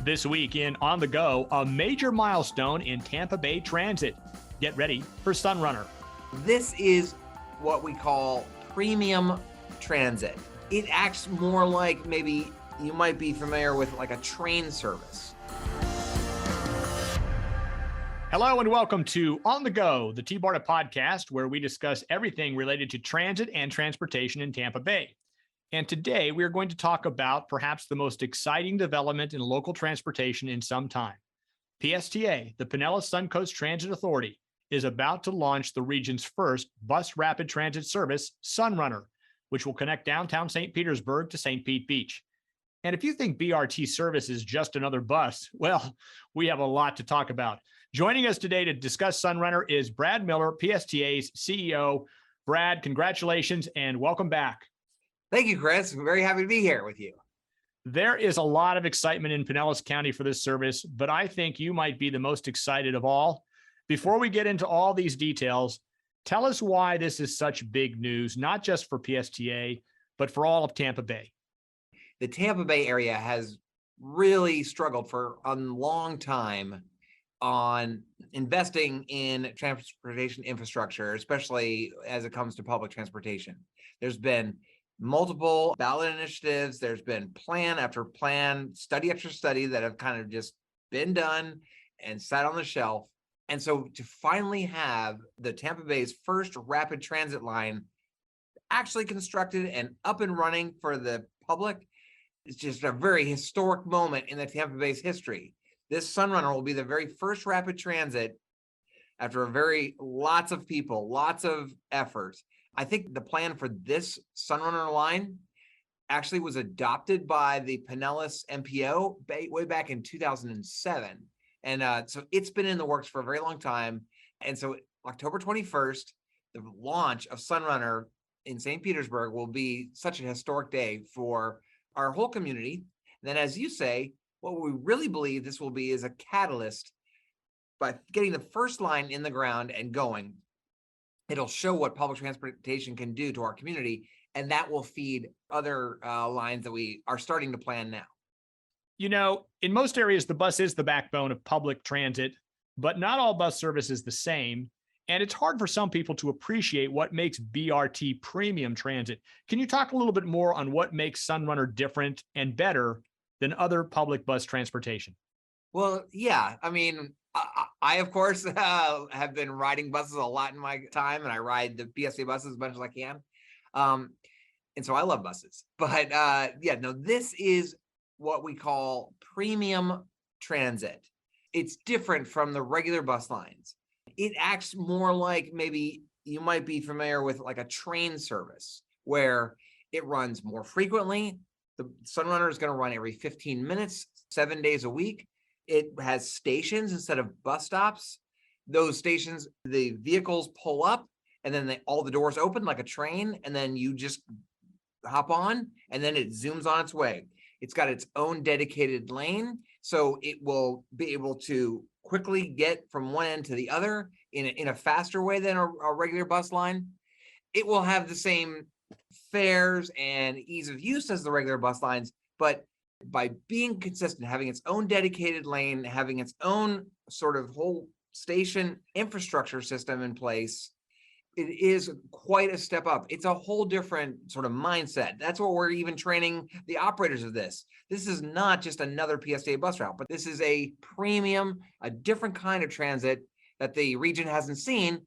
This week in On the Go, a major milestone in Tampa Bay transit. Get ready for SunRunner. This is what we call premium transit. It acts more like maybe you might be familiar with like a train service. Hello and welcome to On the Go, the TBARTA podcast, where we discuss everything related to transit and transportation in Tampa Bay. And today we are going to talk about perhaps the most exciting development in local transportation in some time. PSTA, the Pinellas Suncoast Transit Authority, is about to launch the region's first bus rapid transit service, SunRunner, which will connect downtown St. Petersburg to St. Pete Beach. And if you think BRT service is just another bus, well, we have a lot to talk about. Joining us today to discuss SunRunner is Brad Miller, PSTA's CEO. Brad, congratulations and welcome back. Thank you, Chris. I'm very happy to be here with you. There is a lot of excitement in Pinellas County for this service, but I think you might be the most excited of all. Before we get into all these details, tell us why this is such big news, not just for PSTA, but for all of Tampa Bay. The Tampa Bay area has really struggled for a long time on investing in transportation infrastructure, especially as it comes to public transportation. There's been multiple ballot initiatives. There's been plan after plan, study after study that have kind of just been done and sat on the shelf. And so to finally have the Tampa Bay's first rapid transit line actually constructed and up and running for the public, it's just a very historic moment in the Tampa Bay's history. This SunRunner will be the very first rapid transit after lots of people, lots of effort. I think the plan for this SunRunner line actually was adopted by the Pinellas MPO way back in 2007. And so it's been in the works for a very long time. And so October 21st, the launch of SunRunner in St. Petersburg will be such a historic day for our whole community. And then, as you say, what we really believe this will be is a catalyst. By getting the first line in the ground and going, it'll show what public transportation can do to our community, and that will feed other lines that we are starting to plan now. You know, in most areas, the bus is the backbone of public transit, but not all bus service is the same. And it's hard for some people to appreciate what makes BRT premium transit. Can you talk a little bit more on what makes SunRunner different and better than other public bus transportation? Well, yeah, I mean, I of course, have been riding buses a lot in my time, and I ride the PSA buses as much as I can. And so I love buses. But this is what we call premium transit. It's different from the regular bus lines. It acts more like maybe you might be familiar with like a train service where it runs more frequently. The SunRunner is going to run every 15 minutes, 7 days a week. It has stations instead of bus stops. Those stations, the vehicles pull up and then all the doors open like a train, and then you just hop on and then it zooms on its way. It's got its own dedicated lane, so it will be able to quickly get from one end to the other in a faster way than a regular bus line. It will have the same fares and ease of use as the regular bus lines, but by being consistent, having its own dedicated lane, having its own sort of whole station infrastructure system in place, it is quite a step up. It's a whole different sort of mindset. That's what we're even training the operators of this. This is not just another PSTA bus route, but this is a premium, a different kind of transit that the region hasn't seen,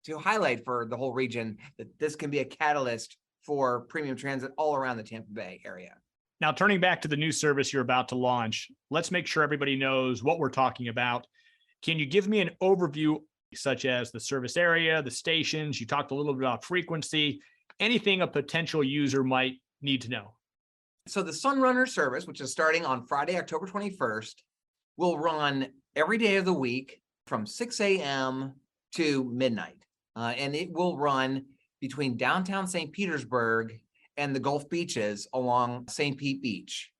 to highlight for the whole region that this can be a catalyst for premium transit all around the Tampa Bay area. Now, turning back to the new service you're about to launch, let's make sure everybody knows what we're talking about. Can you give me an overview, such as the service area, the stations? You talked a little bit about frequency, anything a potential user might need to know. So the SunRunner service, which is starting on Friday, October 21st, will run every day of the week from 6 a.m. to midnight. And it will run between downtown St. Petersburg and the Gulf beaches along St. Pete Beach.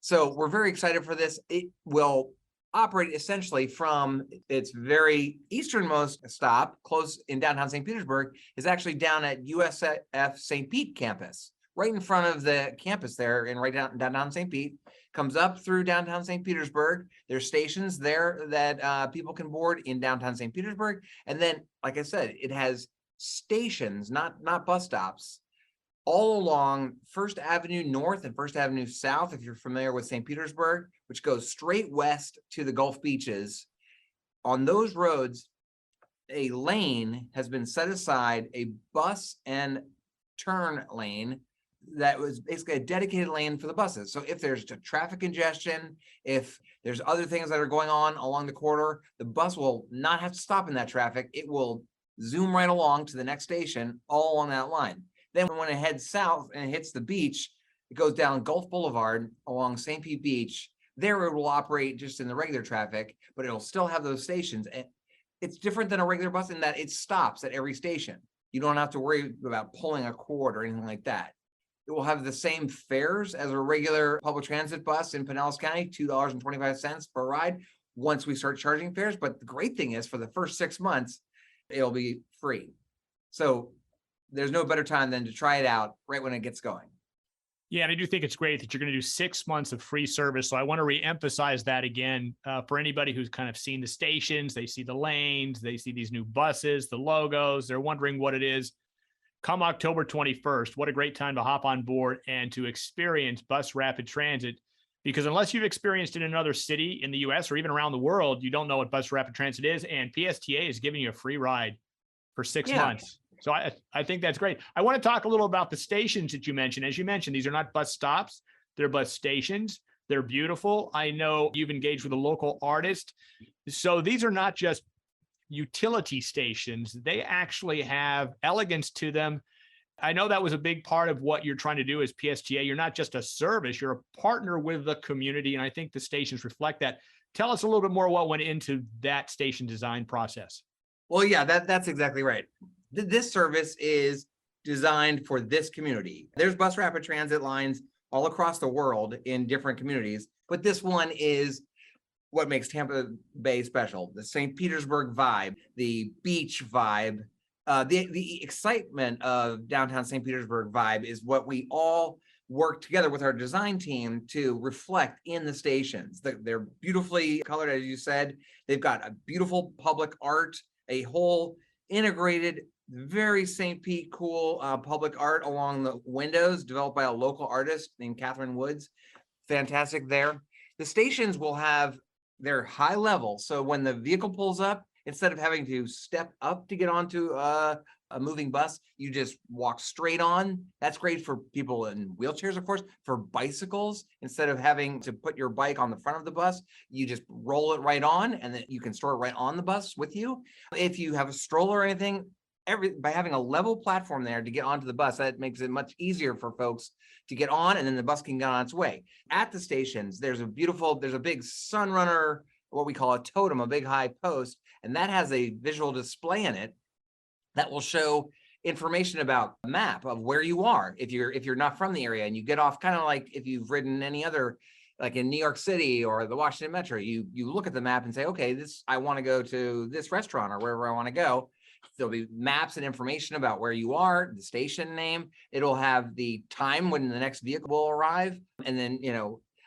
So we're very excited for this. It will operate essentially from its very easternmost stop, close in downtown St. Petersburg, is actually down at USF St. Pete campus, right in front of the campus there and right downtown St. Pete, comes up through downtown St. Petersburg. There's stations there that people can board in downtown St. Petersburg. And then, like I said, it has stations, not bus stops, all along First Avenue North and First Avenue South, if you're familiar with St. Petersburg, which goes straight west to the Gulf beaches. On those roads, a lane has been set aside, a bus and turn lane that was basically a dedicated lane for the buses. So if there's traffic congestion, if there's other things that are going on along the corridor, the bus will not have to stop in that traffic. It will zoom right along to the next station all along that line. Then when it heads south and it hits the beach, it goes down Gulf Boulevard along St. Pete Beach. There it will operate just in the regular traffic, but it'll still have those stations. And it's different than a regular bus in that it stops at every station. You don't have to worry about pulling a cord or anything like that. It will have the same fares as a regular public transit bus in Pinellas County, $2.25 per ride once we start charging fares. But the great thing is for the first 6 months, it'll be free. So there's no better time than to try it out right when it gets going. Yeah, and I do think it's great that you're going to do 6 months of free service. So I want to reemphasize that again for anybody who's kind of seen the stations, they see the lanes, they see these new buses, the logos, they're wondering what it is. Come October 21st, what a great time to hop on board and to experience bus rapid transit. Because unless you've experienced it in another city in the US or even around the world, you don't know what bus rapid transit is. And PSTA is giving you a free ride for 6 months. So I think that's great. I want to talk a little about the stations that you mentioned. As you mentioned, these are not bus stops. They're bus stations. They're beautiful. I know you've engaged with a local artist. So these are not just utility stations. They actually have elegance to them. I know that was a big part of what you're trying to do as PSTA. You're not just a service, you're a partner with the community. And I think the stations reflect that. Tell us a little bit more what went into that station design process. Well, yeah, that's exactly right. This service is designed for this community. There's bus rapid transit lines all across the world in different communities, but this one is what makes Tampa Bay special. The St. Petersburg vibe, the beach vibe, the excitement of downtown St. Petersburg vibe is what we all work together with our design team to reflect in the stations. They're beautifully colored, as you said. They've got a beautiful public art, a whole integrated, very St. Pete cool public art along the windows developed by a local artist named Catherine Woods. Fantastic there. The stations will have their high level. So when the vehicle pulls up, instead of having to step up to get onto a moving bus, you just walk straight on. That's great for people in wheelchairs, of course. For bicycles, instead of having to put your bike on the front of the bus, you just roll it right on and then you can store it right on the bus with you. If you have a stroller or anything, by having a level platform there to get onto the bus, that makes it much easier for folks to get on, and then the bus can get on its way. At the stations, there's a big SunRunner, what we call a totem, a big high post, and that has a visual display in it that will show information about a map of where you are. If you're not from the area and you get off, kind of like if you've ridden any other, like in New York City or the Washington Metro, you look at the map and say, okay, I want to go to this restaurant or wherever I want to go. There'll be maps and information about where you are, the station name. It'll have the time when the next vehicle will arrive, and then,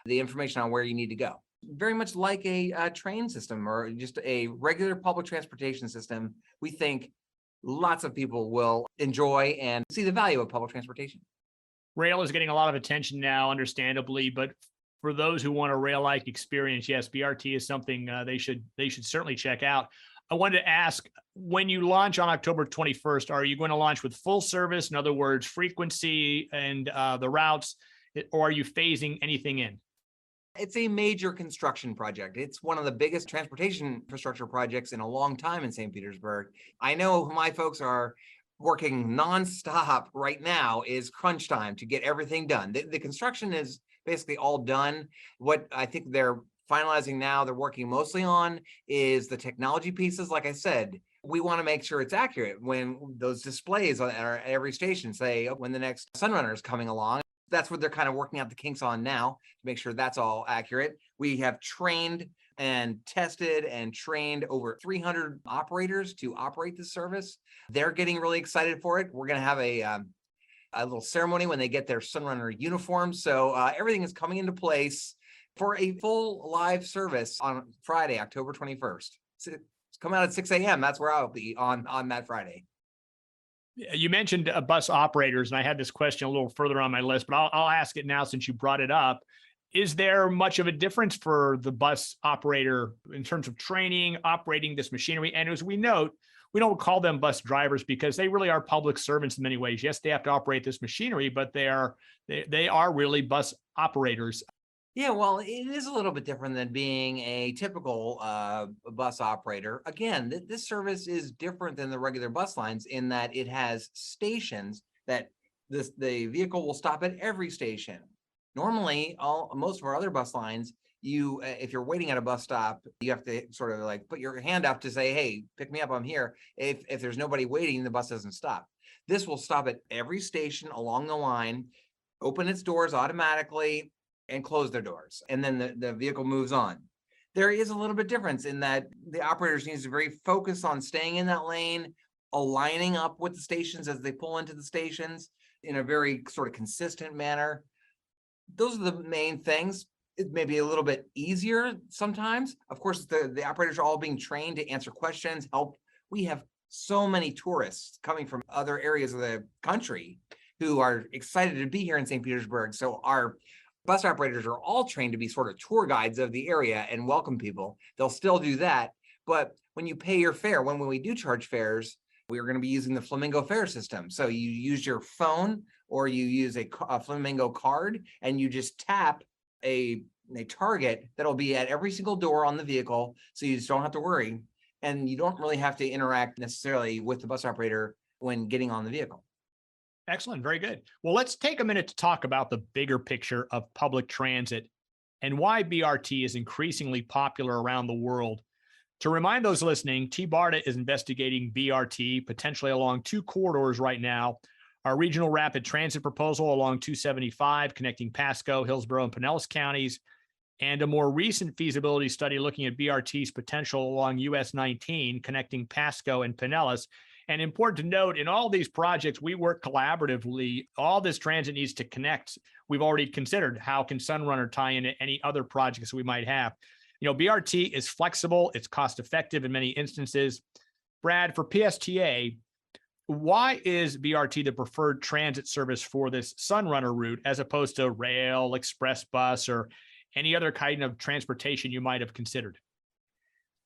the information on where you need to go. Very much like a train system or just a regular public transportation system. We think lots of people will enjoy and see the value of public transportation. Rail is getting a lot of attention now, understandably, but for those who want a rail-like experience, yes, BRT is something they should certainly check out. I wanted to ask, when you launch on October 21st, are you going to launch with full service? In other words, frequency and the routes, or are you phasing anything in? It's a major construction project. It's one of the biggest transportation infrastructure projects in a long time in St. Petersburg. I know my folks are working nonstop right now. Is crunch time to get everything done. The construction is basically all done. What I think they're finalizing now, they're working mostly on is the technology pieces. Like I said, we want to make sure it's accurate when those displays at every station say when the next SunRunner is coming along. That's what they're kind of working out the kinks on now to make sure that's all accurate. We have trained and tested and trained over 300 operators to operate this service. They're getting really excited for it. We're going to have a little ceremony when they get their SunRunner uniforms. So everything is coming into place for a full live service on Friday, October 21st. So it's come out at 6 a.m. That's where I'll be on that Friday. You mentioned bus operators, and I had this question a little further on my list, but I'll ask it now since you brought it up. Is there much of a difference for the bus operator in terms of training, operating this machinery? And as we note, we don't call them bus drivers because they really are public servants in many ways. Yes, they have to operate this machinery, but they are really bus operators. Yeah, well, it is a little bit different than being a typical bus operator. Again, this service is different than the regular bus lines in that it has stations that the vehicle will stop at every station. Normally, most of our other bus lines, if you're waiting at a bus stop, you have to sort of like put your hand up to say, "Hey, pick me up, I'm here." If there's nobody waiting, the bus doesn't stop. This will stop at every station along the line, open its doors automatically, and close their doors, and then the vehicle moves on. There is a little bit difference in that the operators needs to very focus on staying in that lane, aligning up with the stations as they pull into the stations in a very sort of consistent manner. Those are the main things. It may be a little bit easier sometimes. Of course, the operators are all being trained to answer questions, help. We have so many tourists coming from other areas of the country who are excited to be here in St. Petersburg. So our bus operators are all trained to be sort of tour guides of the area and welcome people. They'll still do that. But when you pay your fare, when we do charge fares, we are going to be using the Flamingo fare system. So you use your phone or you use a Flamingo card and you just tap a target that'll be at every single door on the vehicle. So you just don't have to worry. And you don't really have to interact necessarily with the bus operator when getting on the vehicle. Excellent. Very good. Well, let's take a minute to talk about the bigger picture of public transit and why BRT is increasingly popular around the world. To remind those listening, TBARTA is investigating BRT potentially along two corridors right now. Our regional rapid transit proposal along 275 connecting Pasco, Hillsborough, and Pinellas counties, and a more recent feasibility study looking at BRT's potential along US 19 connecting Pasco and Pinellas. And important to note, in all these projects, we work collaboratively. All this transit needs to connect. We've already considered how can SunRunner tie into any other projects we might have. BRT is flexible. It's cost effective in many instances. Brad, for PSTA, why is BRT the preferred transit service for this SunRunner route as opposed to rail, express bus, or any other kind of transportation you might have considered?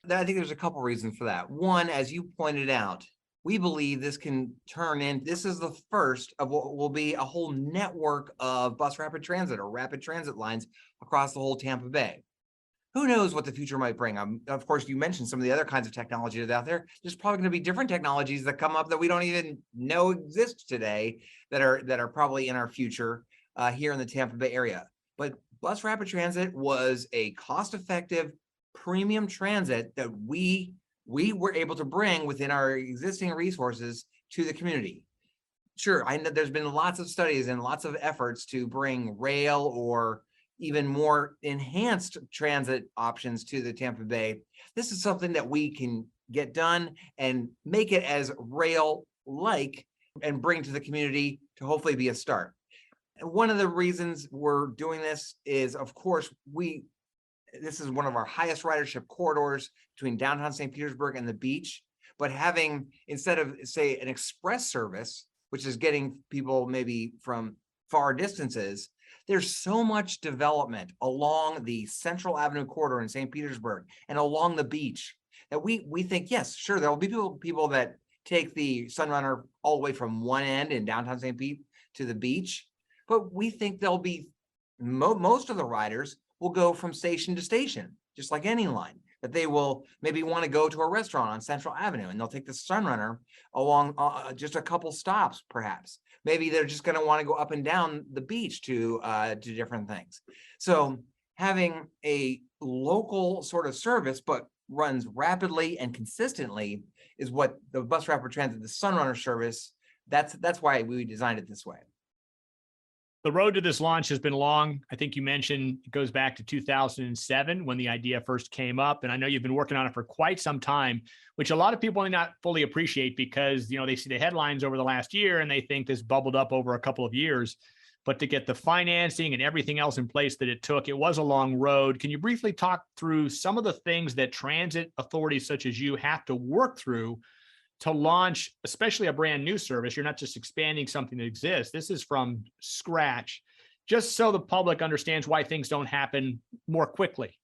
I think there's a couple reasons for that. One, as you pointed out, we believe this can turn in, this is the first of what will be a whole network of bus rapid transit or rapid transit lines across the whole Tampa Bay. Who knows what the future might bring? Of course, you mentioned some of the other kinds of technology that's out there. There's probably going to be different technologies that come up that we don't even know exist today that are probably in our future here in the Tampa Bay area. But bus rapid transit was a cost-effective premium transit that we were able to bring within our existing resources to the community. Sure, I know there's been lots of studies and lots of efforts to bring rail or even more enhanced transit options to the Tampa Bay. This is something that we can get done and make it as rail-like and bring to the community to hopefully be a start. And one of the reasons we're doing this is, of course, this is one of our highest ridership corridors between downtown St. Petersburg and the beach, but having, instead of say an express service, which is getting people maybe from far distances, there's so much development along the Central Avenue corridor in St. Petersburg and along the beach that we think, yes, sure, there will be people that take the SunRunner all the way from one end in downtown St. Pete to the beach, but we think there'll be most of the riders will go from station to station, just like any line, that they will maybe want to go to a restaurant on Central Avenue and they'll take the SunRunner along just a couple stops, perhaps. Maybe they're just going to want to go up and down the beach to different things. So having a local sort of service, but runs rapidly and consistently is what the bus rapid transit, the SunRunner service, that's why we designed it this way. The road to this launch has been long. I think you mentioned it goes back to 2007 when the idea first came up. And I know you've been working on it for quite some time, which a lot of people may not fully appreciate because, they see the headlines over the last year and they think this bubbled up over a couple of years. But to get the financing and everything else in place that it took, it was a long road. Can you briefly talk through some of the things that transit authorities such as you have to work through to launch, especially a brand new service? You're not just expanding something that exists. This is from scratch, just so the public understands why things don't happen more quickly.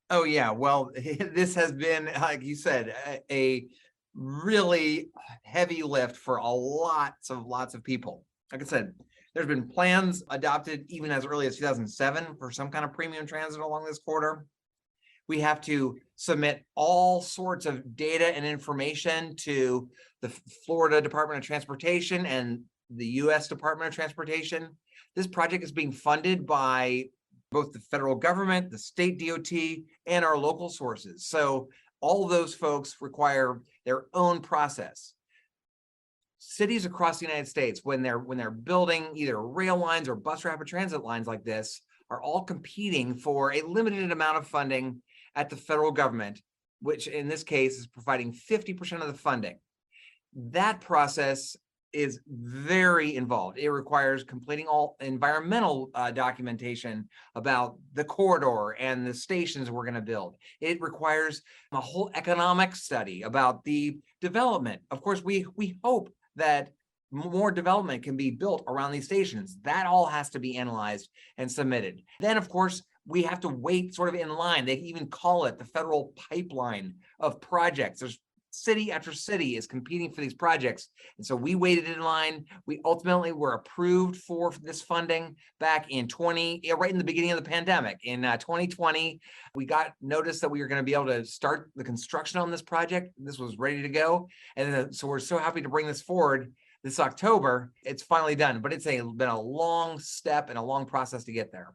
Oh yeah, well, this has been, like you said, a really heavy lift for lots of people. Like I said, there's been plans adopted even as early as 2007 for some kind of premium transit along this corridor. We have to submit all sorts of data and information to the Florida Department of Transportation and the U.S. Department of Transportation. This project is being funded by both the federal government, the state DOT, and our local sources. So all those folks require their own process. Cities across the United States, when they're building either rail lines or bus rapid transit lines like this, are all competing for a limited amount of funding at the federal government, which in this case is providing 50% of the funding. That process is very involved. It requires completing all environmental documentation about the corridor and the stations we're going to build. It requires a whole economic study about the development. Of course, we hope that more development can be built around these stations. That all has to be analyzed and submitted. Then, of course, we have to wait sort of in line. They even call it the federal pipeline of projects. There's city after city is competing for these projects. And so we waited in line. We ultimately were approved for this funding back in right in the beginning of the pandemic. In 2020, we got notice that we were going to be able to start the construction on this project. This was ready to go. And so we're so happy to bring this forward this October. It's finally done, but it's been a long step and a long process to get there.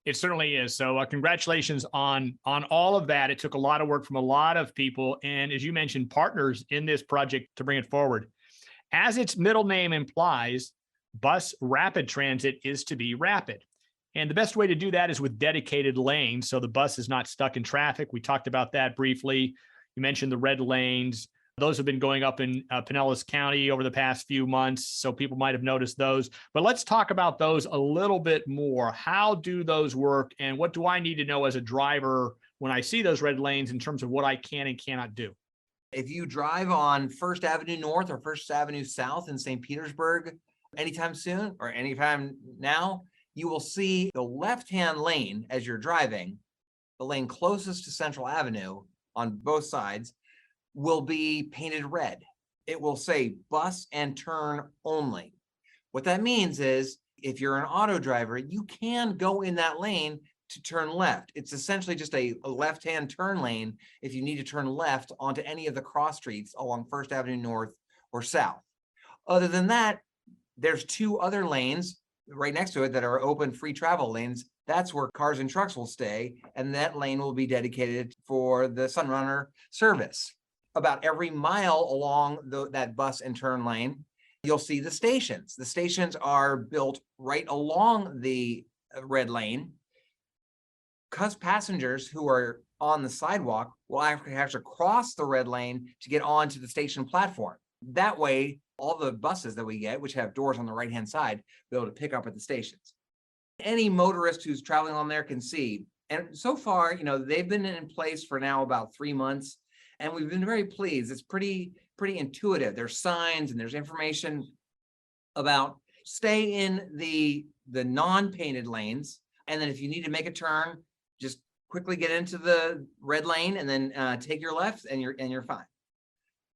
It certainly is. So congratulations on all of that. It took a lot of work from a lot of people. And as you mentioned, partners in this project to bring it forward. As its middle name implies, bus rapid transit is to be rapid. And the best way to do that is with dedicated lanes. So the bus is not stuck in traffic. We talked about that briefly. You mentioned the red lanes. Those have been going up in Pinellas County over the past few months, so people might have noticed those. But let's talk about those a little bit more. How do those work, and what do I need to know as a driver when I see those red lanes in terms of what I can and cannot do? If you drive on First Avenue North or First Avenue South in St. Petersburg anytime soon or anytime now, you will see the left-hand lane as you're driving, the lane closest to Central Avenue on both sides, will be painted red. It will say bus and turn only. What that means is if you're an auto driver, you can go in that lane to turn left. It's essentially just a left-hand turn lane if you need to turn left onto any of the cross streets along First Avenue North or South. Other than that, there's two other lanes right next to it that are open free travel lanes. That's where cars and trucks will stay, and that lane will be dedicated for the SunRunner service. About every mile along that bus and turn lane, you'll see the stations. The stations are built right along the red lane. Because passengers who are on the sidewalk will actually have to cross the red lane to get onto the station platform. That way, all the buses that we get, which have doors on the right-hand side, will be able to pick up at the stations. Any motorist who's traveling on there can see. And so far, they've been in place for now about 3 months. And we've been very pleased. It's pretty intuitive. There's signs and there's information about stay in the non-painted lanes. And then if you need to make a turn, just quickly get into the red lane and then take your left and you're fine.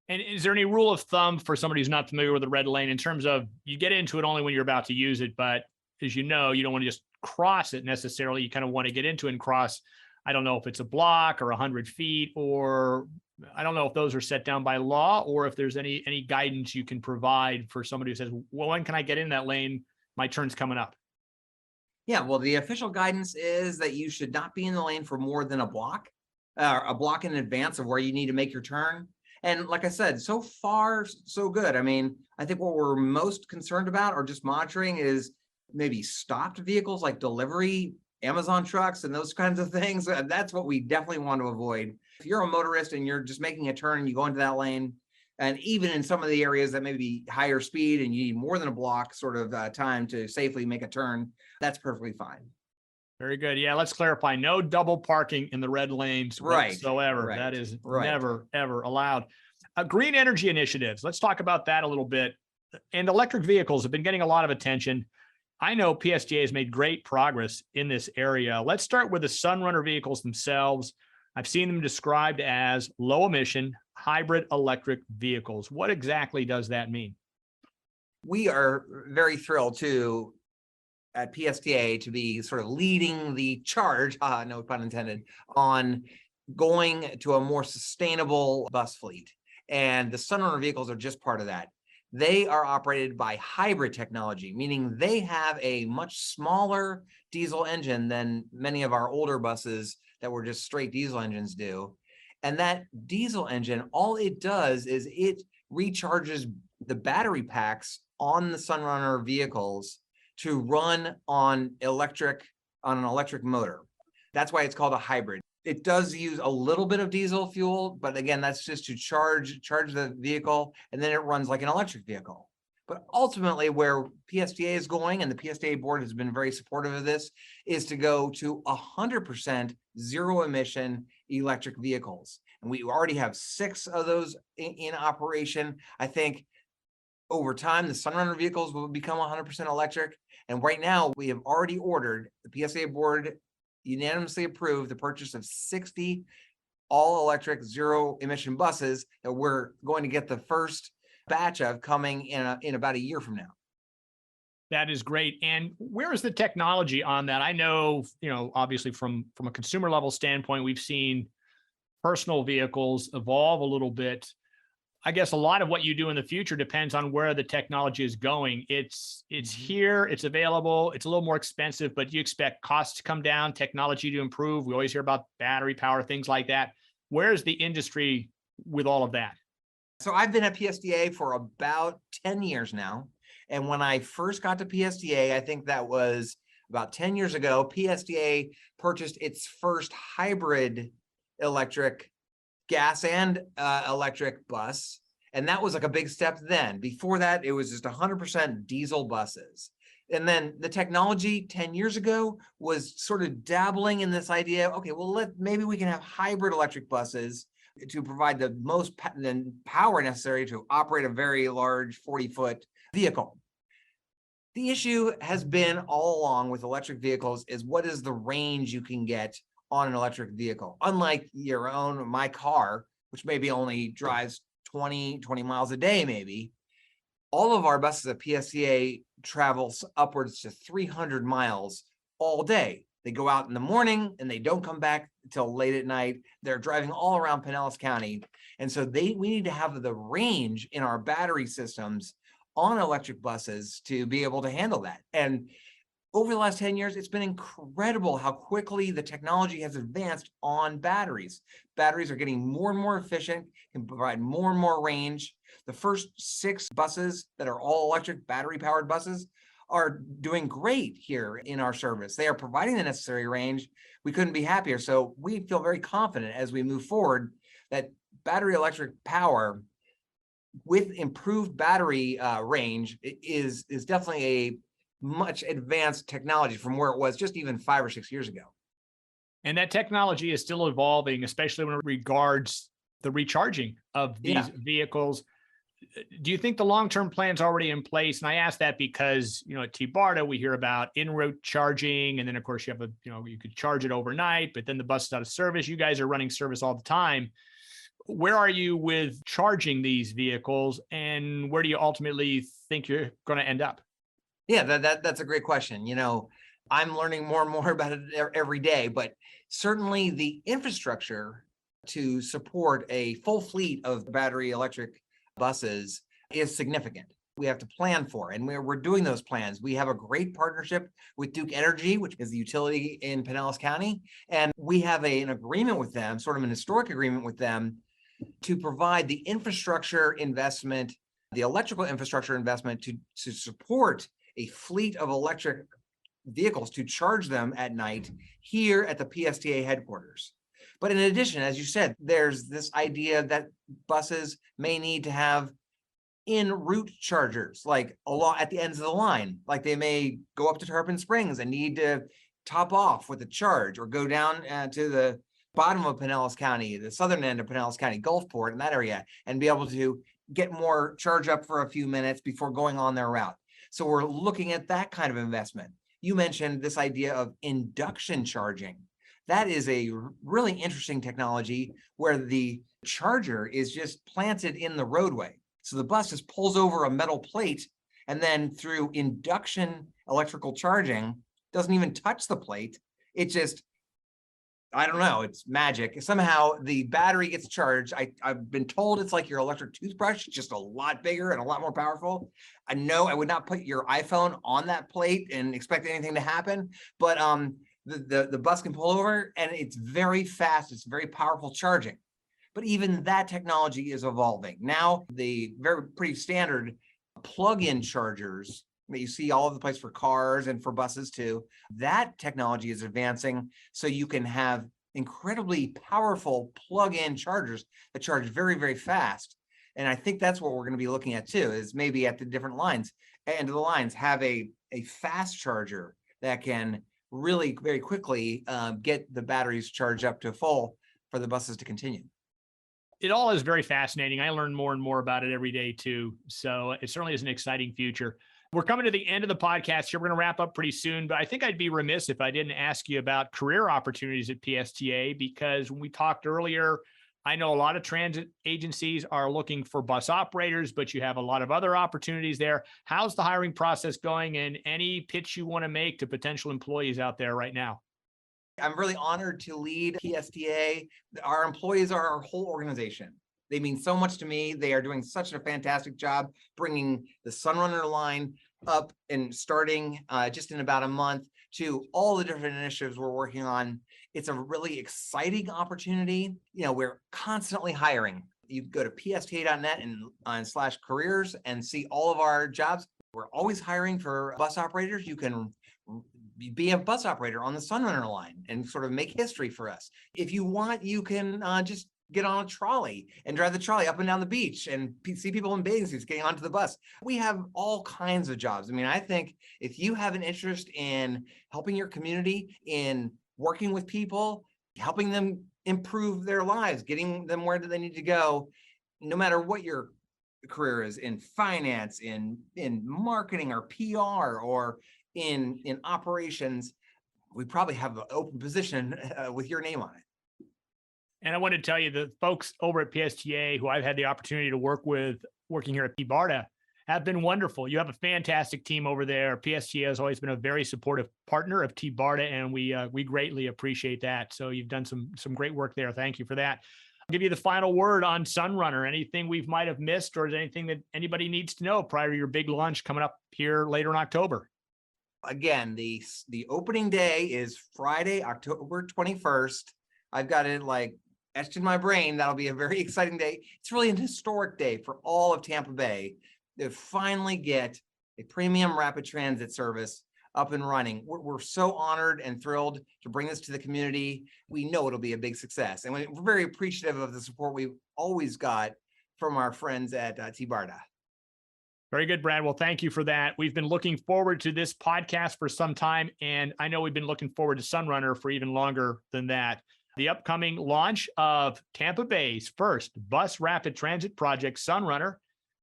And is there any rule of thumb for somebody who's not familiar with the red lane in terms of you get into it only when you're about to use it, but as you know, you don't want to just cross it necessarily. You kind of want to get into it and cross. I don't know if it's a block or 100 feet, or I don't know if those are set down by law or if there's any guidance you can provide for somebody who says, well, when can I get in that lane? My turn's coming up. Yeah, well, the official guidance is that you should not be in the lane for more than a block in advance of where you need to make your turn. And like I said, so far, so good. I mean, I think what we're most concerned about or just monitoring is maybe stopped vehicles like delivery, Amazon trucks, and those kinds of things. And that's what we definitely want to avoid. If you're a motorist and you're just making a turn and you go into that lane, and even in some of the areas that may be higher speed and you need more than a block sort of time to safely make a turn, that's perfectly fine. Very good. Yeah, let's clarify. No double parking in the red lanes whatsoever. That is never, ever allowed. Green energy initiatives. Let's talk about that a little bit. And electric vehicles have been getting a lot of attention. I know PSTA has made great progress in this area. Let's start with the SunRunner vehicles themselves. I've seen them described as low emission hybrid electric vehicles. What exactly does that mean? We are very thrilled at PSTA to be sort of leading the charge, no pun intended, on going to a more sustainable bus fleet. And the SunRunner vehicles are just part of that. They are operated by hybrid technology, meaning they have a much smaller diesel engine than many of our older buses that were just straight diesel engines do. And that diesel engine, all it does is it recharges the battery packs on the SunRunner vehicles to run on an electric motor. That's why it's called a hybrid. It does use a little bit of diesel fuel, but again, that's just to charge the vehicle, and then it runs like an electric vehicle. But ultimately, where PSTA is going, and the PSTA board has been very supportive of this, is to go to 100% zero emission electric vehicles. And we already have 6 of those in operation. I think over time, the SunRunner vehicles will become 100% electric. And right now, we have already ordered, the PSTA board unanimously approved the purchase of 60 all-electric zero-emission buses that we're going to get the first batch of coming in about a year from now. That is great. And where is the technology on that? I know, obviously from a consumer level standpoint, we've seen personal vehicles evolve a little bit. I guess a lot of what you do in the future depends on where the technology is going. It's here, it's available, it's a little more expensive, but you expect costs to come down, technology to improve. We always hear about battery power, things like that. Where's the industry with all of that? So I've been at PSTA for about 10 years now. And when I first got to PSTA, I think that was about 10 years ago, PSTA purchased its first hybrid electric gas and electric bus. And that was like a big step then. Before that, it was just 100% diesel buses. And then the technology 10 years ago was sort of dabbling in this idea, okay, well, maybe we can have hybrid electric buses to provide the most power necessary to operate a very large 40-foot vehicle. The issue has been all along with electric vehicles is what is the range you can get on an electric vehicle. Unlike my car, which maybe only drives 20 miles a day, maybe, all of our buses at PSTA travels upwards to 300 miles all day. They go out in the morning and they don't come back until late at night. They're driving all around Pinellas County. And so we need to have the range in our battery systems on electric buses to be able to handle that. And over the last 10 years, it's been incredible how quickly the technology has advanced on batteries. Batteries are getting more and more efficient, can provide more and more range. The first 6 buses that are all electric battery-powered buses are doing great here in our service. They are providing the necessary range. We couldn't be happier. So we feel very confident as we move forward that battery electric power with improved battery range is definitely a much advanced technology from where it was just even 5 or 6 years ago. And that technology is still evolving, especially when it regards the recharging of these vehicles. Do you think the long-term plan's already in place? And I ask that because, at TBARTA, we hear about en-route charging. And then of course you have you could charge it overnight, but then the bus is out of service. You guys are running service all the time. Where are you with charging these vehicles, and where do you ultimately think you're going to end up? Yeah, that's a great question. I'm learning more and more about it every day, but certainly the infrastructure to support a full fleet of battery electric buses is significant. We have to plan for, and we're doing those plans. We have a great partnership with Duke Energy, which is the utility in Pinellas County, and we have an agreement with them, sort of an historic agreement with them, to provide the infrastructure investment, the electrical infrastructure investment to support a fleet of electric vehicles to charge them at night here at the PSTA headquarters. But in addition, as you said, there's this idea that buses may need to have en route chargers, like along at the ends of the line. Like they may go up to Tarpon Springs and need to top off with a charge, or go down to the bottom of Pinellas County, the southern end of Pinellas County, Gulfport, in that area, and be able to get more charge up for a few minutes before going on their route. So we're looking at that kind of investment. You mentioned this idea of induction charging. That is a really interesting technology where the charger is just planted in the roadway. So the bus just pulls over a metal plate, and then through induction electrical charging, doesn't even touch the plate. It just, I don't know, it's magic. Somehow the battery gets charged. I've been told it's like your electric toothbrush, just a lot bigger and a lot more powerful. I know I would not put your iPhone on that plate and expect anything to happen, but the bus can pull over, and it's very fast. It's very powerful charging. But even that technology is evolving. Now, the pretty standard plug-in chargers that you see all over the place for cars and for buses too, that technology is advancing, so you can have incredibly powerful plug-in chargers that charge very, very fast. And I think that's what we're going to be looking at too, is maybe at the different lines, end of the lines, have a fast charger that can really very quickly get the batteries charged up to full for the buses to continue. It all is very fascinating. I learn more and more about it every day too. So it certainly is an exciting future. We're coming to the end of the podcast here. We're going to wrap up pretty soon, but I think I'd be remiss if I didn't ask you about career opportunities at PSTA, because when we talked earlier, I know a lot of transit agencies are looking for bus operators, but you have a lot of other opportunities there. How's the hiring process going, and any pitch you want to make to potential employees out there right now? I'm really honored to lead PSTA. Our employees are our whole organization. They mean so much to me. They are doing such a fantastic job bringing the SunRunner line up and starting just in about a month to all the different initiatives we're working on. It's a really exciting opportunity. You know, we're constantly hiring. You go to psta.net and /careers and see all of our jobs. We're always hiring for bus operators. You can be a bus operator on the SunRunner line and sort of make history for us. If you want, you can just get on a trolley and drive the trolley up and down the beach and see people in bathing suits getting onto the bus. We have all kinds of jobs. I mean, I think if you have an interest in helping your community, in working with people, helping them improve their lives, getting them where do they need to go, no matter what your career is, in finance, in marketing or PR, or in operations, we probably have an open position with your name on it. And I want to tell you, the folks over at PSTA who I've had the opportunity to work with, working here at TBARTA, have been wonderful. You have a fantastic team over there. PSTA has always been a very supportive partner of TBARTA, and we greatly appreciate that. So you've done some great work there. Thank you for that. I'll give you the final word on SunRunner. Anything we might have missed, or is there anything that anybody needs to know prior to your big launch coming up here later in October? Again, the opening day is Friday, October 21st. I've got it like etched in my brain. That'll be a very exciting day. It's really an historic day for all of Tampa Bay to finally get a premium rapid transit service up and running. We're so honored and thrilled to bring this to the community. We know it'll be a big success, and we're very appreciative of the support we've always got from our friends at TBARTA. Very good, Brad. Well, thank you for that. We've been looking forward to this podcast for some time, and I know we've been looking forward to SunRunner for even longer than that. The upcoming launch of Tampa Bay's first bus rapid transit project, SunRunner,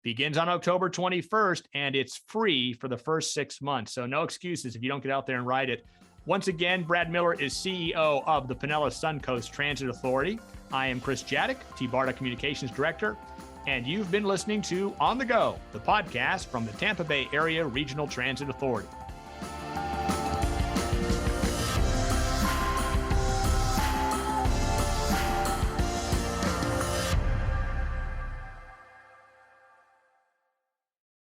begins on October 21st, and it's free for the first 6 months. So no excuses if you don't get out there and ride it. Once again, Brad Miller is CEO of the Pinellas Suncoast Transit Authority. I am Chris Jadek, TBARTA Communications Director, and you've been listening to On the Go, the podcast from the Tampa Bay Area Regional Transit Authority.